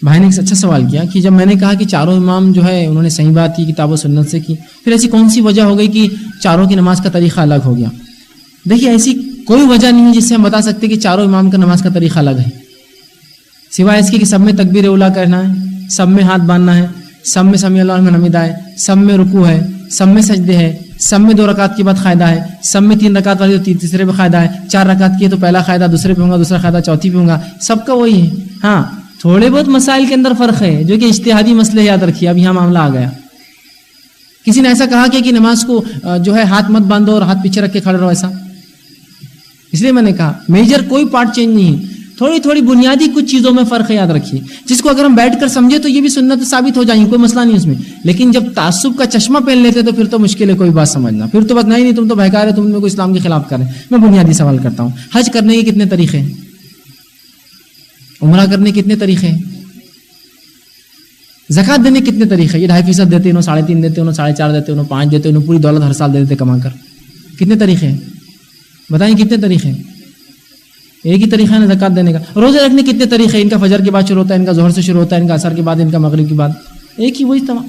بھائی نے ایک اچھا سوال کیا کہ جب میں نے کہا کہ چاروں امام جو ہے انہوں نے صحیح بات کی کتاب و سنت سے کی، پھر ایسی کون سی وجہ ہو گئی کہ چاروں کی نماز کا طریقہ الگ ہو گیا؟ دیکھیے ایسی کوئی وجہ نہیں ہے جس سے ہم بتا سکتے کہ چاروں امام کا نماز کا طریقہ الگ ہے، سوائے اس کے کہ سب میں تکبیر اولیٰ کرنا ہے، سب میں ہاتھ باندھنا ہے، سب میں سمیع اللہ لمن حمدہ ہے، سب میں رکوع ہے، سب میں سجدے ہے، سب میں 2 رکعت کے بعد قاعدہ ہے، سب میں 3 رکعت والی تو تیسرے پہ قاعدہ ہے، 4 رکعت کی ہے تو پہلا قاعدہ دوسرے پہ ہوگا، دوسرا قاعدہ چوتھی پہ ہوگا، سب کا وہی ہے۔ ہاں تھوڑے بہت مسائل کے اندر فرق ہے جو کہ اجتہادی مسئلے یاد رکھیے۔ اب یہاں معاملہ آ گیا، کسی نے ایسا کہا کہ نماز کو جو ہے ہاتھ مت باندھو اور ہاتھ پیچھے رکھ کے کھڑے رہو، ایسا اس لیے میں نے کہا میجر کوئی پارٹ چینج نہیں ہے، تھوڑی تھوڑی بنیادی کچھ چیزوں میں فرق ہے، یاد رکھیے، جس کو اگر ہم بیٹھ کر سمجھے تو یہ بھی سنت ثابت ہو جائیں گی، کوئی مسئلہ نہیں اس میں۔ لیکن جب تعصب کا چشمہ پہن لیتے تو پھر تو مشکل ہے کوئی بات سمجھنا، پھر تو بات نہیں تم تو بہکار ہے، تم نے کوئی اسلام کے خلاف کر رہے ہیں۔ میں بنیادی سوال کرتا ہوں، حج کرنے کے کتنے طریقے ہیں؟ عمرہ کرنے کے کتنے طریقے ہیں؟ زکات دینے کے کتنے طریقے؟ یہ 2.5% دیتے، انہوں 3.5 دیتے، انہوں 4.5 دیتے، انہوں 5 دیتے، انہوں پوری دولت ہر سال دے دیتے کما کر۔ کتنے طریقے ہیں بتائیں، کتنے طریقے ہیں؟ ایک ہی طریقہ ہے زکات دینے کا۔ روزے رکھنے کتنے طریقے ہیں؟ ان کا فجر کے بعد شروع ہوتا ہے، ان کا ظہر سے شروع ہوتا ہے، ان کا عصر کے بعد، ان کا مغرب کے بعد، ایک ہی وہی تمام۔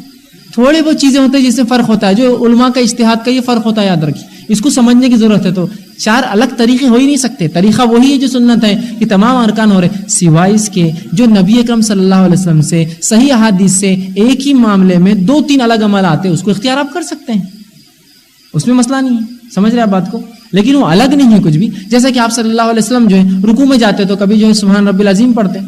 تھوڑے بہت چیزیں ہوتی ہیں جس سے فرق ہوتا ہے، جو علماء کا اجتہاد کا یہ فرق ہوتا ہے، یاد رکھیے، اس کو سمجھنے کی ضرورت ہے۔ تو 4 الگ طریقے ہو ہی نہیں سکتے، طریقہ وہی ہے جو سنت ہے، کہ تمام ارکان ہو رہے، سوائے اس کے جو نبی اکرم صلی اللہ علیہ وسلم سے صحیح احادیث سے ایک ہی معاملے میں 2-3 الگ عمل آتے، اس کو اختیار آپ کر سکتے ہیں، اس میں مسئلہ نہیں ہے، سمجھ رہے آپ بات کو؟ لیکن وہ الگ نہیں ہے کچھ بھی۔ جیسا کہ آپ صلی اللہ علیہ وسلم جو ہے رکوع میں جاتے تو کبھی جو ہے سبحان رب العظیم پڑھتے،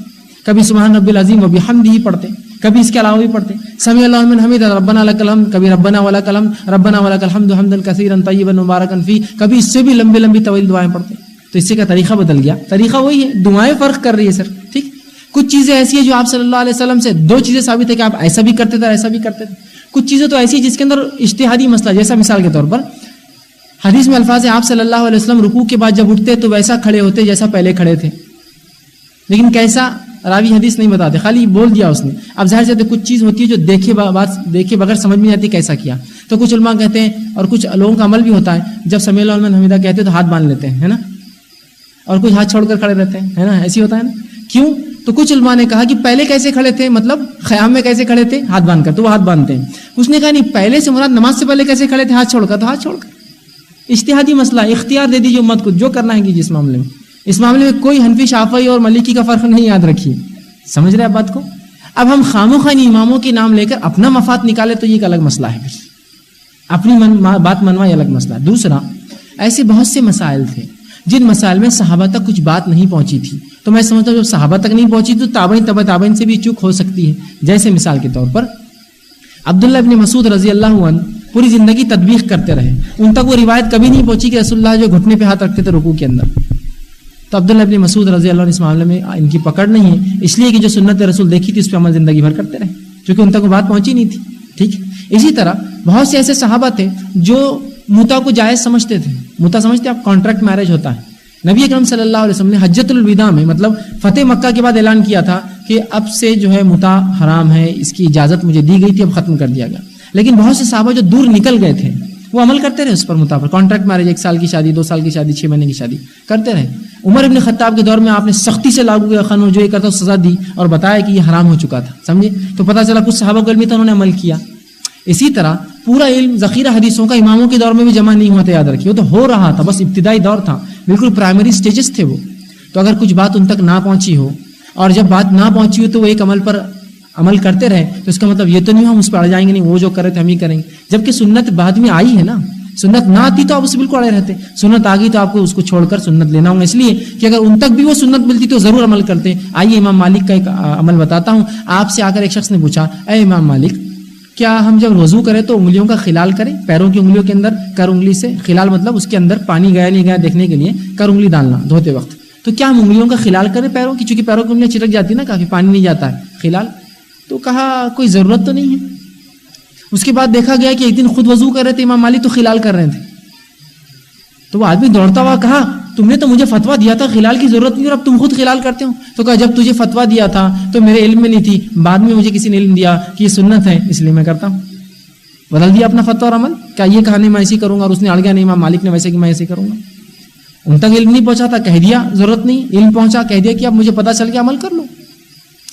کبھی سبحان رب العظیم و بحمدہ پڑھتے، کبھی اس کے علاوہ بھی پڑھتے سمیع اللہ لمن حمدہ ربنا لک الحمد، کبھی ربنا ولک الحمد، ربنا ولک الحمد حمدا کثیرا طیبا مبارکا فیہ، کبھی اس سے بھی لمبی لمبی طویل دعائیں پڑھتے۔ تو اس سے کا طریقہ بدل گیا، طریقہ وہی ہے، دعائیں فرق کر رہی ہے سر، ٹھیک۔ کچھ چیزیں ایسی ہیں جو آپ صلی اللہ علیہ وسلم سے 2 چیزیں ثابت ہے کہ آپ ایسا بھی کرتے تھے، ایسا بھی کرتے تھے۔ کچھ چیزیں تو ایسی جس کے اندر اجتہادی مسئلہ، جیسا مثال کے طور پر حدیث میں الفاظ ہیں آپ صلی اللہ علیہ وسلم رکوع کے بعد جب اٹھتے تو ویسا کھڑے ہوتے جیسا پہلے کھڑے تھے، لیکن کیسا راوی حدیث نہیں بتاتے، خالی بول دیا اس نے۔ اب ظاہر سے کچھ چیز ہوتی ہے جو دیکھے بغیر سمجھ میں نہیں آتی کیسا کیا، تو کچھ علماء کہتے ہیں اور کچھ لوگوں کا عمل بھی ہوتا ہے، جب سمیع اللہ لمن حمدہ کہتے تو ہاتھ باندھ لیتے ہیں، ہے نا، اور کچھ ہاتھ چھوڑ کر کھڑے رہتے ہیں، ہے نا، ایسی ہوتا ہے نا۔ کیوں؟ تو کچھ علماء نے کہا کہ پہلے کیسے کھڑے تھے، مطلب خیام میں کیسے کھڑے تھے، ہاتھ باندھ کر، تو وہ ہاتھ باندھتے ہیں۔ کچھ نے کہا نہیں، پہلے سے مراد نماز سے پہلے کیسے کھڑے تھے، ہاتھ چھوڑ کر، تو ہاتھ چھوڑ کر۔ اجتہادی مسئلہ، اختیار دے دیجیے امت کو، جو کرنا ہے کیجیے اس معاملے میں۔ اس معاملے میں کوئی حنفی، شافعی اور مالکی کا فرق نہیں، یاد رکھیے، سمجھ رہے ہیں بات کو؟ اب ہم خاموخواہ اماموں کے نام لے کر اپنا مفاد نکالے تو یہ ایک الگ مسئلہ ہے، پھر اپنی بات منوائے الگ مسئلہ ہے۔ دوسرا، ایسے بہت سے مسائل تھے جن مسائل میں صحابہ تک کچھ بات نہیں پہنچی تھی، تو میں سمجھتا ہوں جب صحابہ تک نہیں پہنچی تو تابعین تبع تابعین سے بھی چوک ہو سکتی ہے۔ جیسے مثال کے طور پر عبداللہ ابن مسعود رضی اللہ عنہ پوری زندگی تطبیق کرتے رہے، ان تک وہ روایت کبھی نہیں پہنچی کہ رسول اللہ جو گھٹنے پہ ہاتھ رکھتے تھے رکوع کے اندر، تو عبداللہ ابن مسعود رضی اللہ عنہ اس معاملے میں ان کی پکڑ نہیں ہے، اس لیے کہ جو سنت رسول دیکھی تھی اس پہ عمل زندگی بھر کرتے رہے، کیونکہ ان تک وہ بات پہنچی نہیں تھی، ٹھیک۔ اسی طرح بہت سے ایسے صحابہ تھے جو متا کو جائز سمجھتے تھے۔ متا سمجھتے آپ، کانٹریکٹ میرج ہوتا ہے۔ نبی اکرم صلی اللہ علیہ وسلم نے حجۃ الوداع میں، مطلب فتح مکہ کے بعد اعلان کیا تھا کہ اب سے جو ہے متا حرام ہے، اس کی اجازت مجھے دی گئی تھی، اب ختم کر دیا گیا۔ لیکن بہت سے صحابہ جو دور نکل گئے تھے وہ عمل کرتے رہے اس پر، متا پر، کانٹریکٹ میرج، 1 سال کی شادی، 2 سال کی شادی، 6 مہینے کی شادی کرتے رہے۔ عمر ابن خطاب کے دور میں آپ نے سختی سے لاگو کیا قانون، جو یہ کرتا سزا دی اور بتایا کہ یہ حرام ہو چکا تھا، سمجھے؟ تو پتہ چلا کچھ صحابہ کو علم تھا، انہوں نے عمل کیا۔ اسی طرح پورا علم ذخیرہ حدیثوں کا اماموں کے دور میں بھی جمع نہیں ہوا تھا، یاد رکھیے، وہ تو ہو رہا تھا، بس ابتدائی دور تھا، بالکل پرائمری سٹیجز تھے وہ۔ تو اگر کچھ بات ان تک نہ پہنچی ہو، اور جب بات نہ پہنچی ہو تو وہ ایک عمل پر عمل کرتے رہے، تو اس کا مطلب یہ تو نہیں ہم اس پہ اڑ جائیں گے، نہیں وہ جو کر رہے تھے ہم ہی کریں گے، جبکہ سنت بعد میں آئی ہے نا۔ سنت نہ آتی تو آپ اسے بالکل اڑے رہتے، سنت آ گئی تو آپ کو اس کو چھوڑ کر سنت لینا ہوگا، اس لیے کہ اگر ان تک بھی وہ سنت ملتی تو ضرور عمل کرتے۔ آئیے امام مالک کا ایک عمل بتاتا ہوں۔ آپ سے آ کر ایک شخص نے پوچھا، اے امام مالک، کیا ہم جب وضو کریں تو انگلیوں کا خلال کریں، پیروں کی انگلیوں کے اندر کر انگلی سے، خلال مطلب اس کے اندر پانی گیا نہیں گیا دیکھنے کے لیے کر انگلی ڈالنا دھوتے وقت، تو کیا ہم انگلیوں کا خلال کریں پیروں کی، چونکہ پیروں کی انگلیاں چٹک جاتی ہے نا، کافی پانی نہیں جاتا ہے خلال؟ تو کہا کوئی ضرورت تو نہیں ہے۔ اس کے بعد دیکھا گیا کہ ایک دن خود وضو کر رہے تھے امام مالک تو خلال کر رہے تھے، تو وہ آدمی دوڑتا ہوا کہا، تم نے تو مجھے فتویٰ دیا تھا خلال کی ضرورت نہیں اور اب تم خود خلال کرتے ہو۔ تو کہا جب تجھے فتویٰ دیا تھا تو میرے علم میں نہیں تھی، بعد میں مجھے کسی نے علم دیا کہ یہ سنت ہے، اس لیے میں کرتا ہوں۔ بدل دیا اپنا فتویٰ اور عمل، کیا یہ کہا نہیں میں ایسے کروں گا، اور اس نے اڑ گیا نہیں امام مالک نے ویسے کہ میں ایسے کروں گا۔ ان تک علم نہیں پہنچا تھا، کہہ دیا ضرورت نہیں، علم پہنچا کہہ دیا کہ اب مجھے پتہ چل گیا عمل کر لو،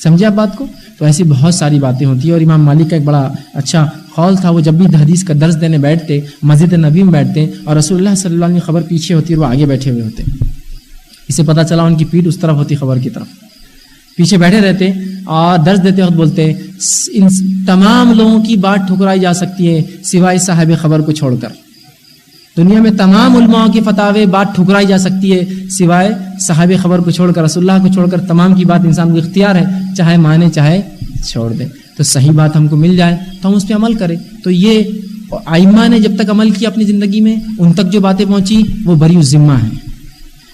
سمجھے آپ بات کو؟ تو ایسی بہت ساری باتیں ہوتی ہیں. اور امام مالک کا ایک بڑا اچھا قول تھا, وہ جب بھی حدیث کا درس دینے بیٹھتے مسجد نبی میں بیٹھتے اور رسول اللہ صلی اللہ علیہ وسلم کی خبر پیچھے ہوتی اور وہ آگے بیٹھے ہوئے ہوتے. اسے پتہ چلا ان کی پیٹھ اس طرف ہوتی خبر کی طرف, پیچھے بیٹھے رہتے اور درس دیتے وقت بولتے ان تمام لوگوں کی بات ٹھکرائی جا سکتی ہے سوائے صاحب خبر کو چھوڑ کر. دنیا میں تمام علماء کی فتاوے بات ٹھکرائی جا سکتی ہے سوائے صاحب خبر کو چھوڑ کر, رسول اللہ کو چھوڑ کر تمام کی بات انسان کو اختیار ہے, چاہے مانے چاہے چھوڑ دے. تو صحیح بات ہم کو مل جائے تو ہم اس پہ عمل کریں. تو یہ ائمہ نے جب تک عمل کیا اپنی زندگی میں, ان تک جو باتیں پہنچی وہ بری الذمہ ہیں.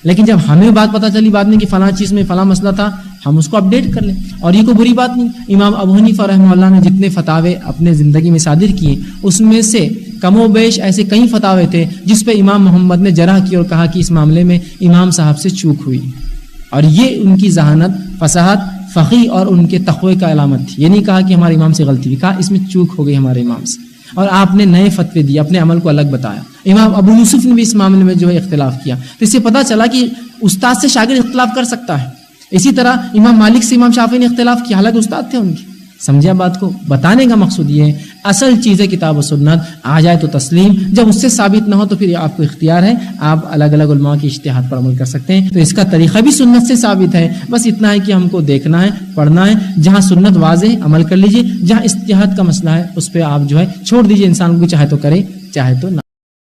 لیکن جب ہمیں بات پتہ چلی بعد میں کہ فلاں چیز میں فلاں مسئلہ تھا, ہم اس کو اپڈیٹ کر لیں, اور یہ کوئی بری بات نہیں. امام ابو حنیفہ رحمہ اللہ نے جتنے فتاوے اپنے زندگی میں صادر کیے اس میں سے کم و بیش ایسے کئی فتاوے تھے جس پہ امام محمد نے جرح کی اور کہا کہ اس معاملے میں امام صاحب سے چوک ہوئی, اور یہ ان کی ذہانت, فصاحت, فقی اور ان کے تقوی کا علامت تھی. یہ نہیں کہا کہ ہمارے امام سے غلطی ہوئی, کہا اس میں چوک ہو گئی ہمارے امام سے, اور آپ نے نئے فتوے دیے, اپنے عمل کو الگ بتایا. امام ابو یوسف نے بھی اس معاملے میں جو ہے اختلاف کیا. تو اس سے پتہ چلا کہ استاد سے شاگرد اختلاف کر سکتا ہے. اسی طرح امام مالک سے امام شافعی نے اختلاف کیا, حالانکہ استاد تھے ان کے. سمجھا بات کو؟ بتانے کا مقصود یہ ہے اصل چیز ہے کتاب و سنت, آ جائے تو تسلیم, جب اس سے ثابت نہ ہو تو پھر آپ کو اختیار ہے, آپ الگ الگ علماء کی اجتہاد پر عمل کر سکتے ہیں. تو اس کا طریقہ بھی سنت سے ثابت ہے, بس اتنا ہے کہ ہم کو دیکھنا ہے, پڑھنا ہے. جہاں سنت واضح عمل کر لیجیے, جہاں اجتہاد کا مسئلہ ہے اس پہ آپ جو ہے چھوڑ دیجیے. انسان کو چاہے تو کرے چاہے تو نہ.